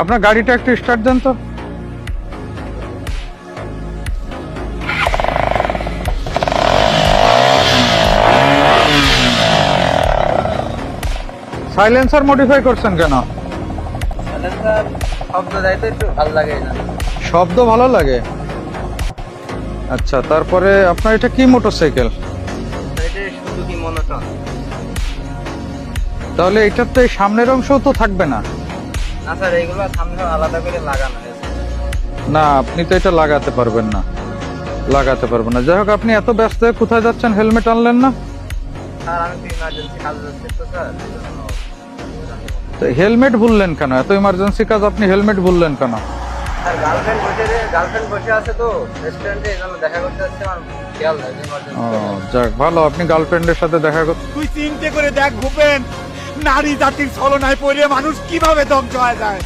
আপনার গাড়িটা একটু স্টার্ট দেন তো। সাইলেন্সার মডিফাই করছেন কেন? সাইলেন্সার শব্দ দেয় তো একটু ভালো লাগে না। শব্দ ভালো লাগে? আচ্ছা, তারপরে আপনার এটা কি মোটরসাইকেল? এটা শুধু কি মনোটন? তাহলে এটার তো এই সামনের অংশ তো থাকবে না। না স্যার, এইগুলো সামনে আলাদা করে লাগানো হয়েছে। না, আপনি তো এটা লাগাতে পারবেন না, লাগাতে পারবেন না। যাই হোক, আপনি এত ব্যস্ত হয়ে কোথায় যাচ্ছেন, হেলমেট আনলেন না? স্যার আমি তো ইমার্জেন্সি কাজ যাচ্ছি তো স্যার, এই জন্য। তো হেলমেট ভুললেন কেন? এত ইমার্জেন্সি কাজ, আপনি হেলমেট ভুললেন কেন? স্যার গার্লফ্রেন্ড বসে আছে তো রেস্টুরেন্টে, এই জন্য দেখা করতে যাচ্ছে, আমার খেয়াল নেই ও ইমার্জেন্সি। যাক, ভালো, আপনি গার্লফ্রেন্ডের সাথে দেখা করতে। তুই চিন্তা করে দেখ ভূপেন, নারী জাতির ছলনায় পড়ে মানুষ কিভাবে ধ্বংস হয়ে যায়।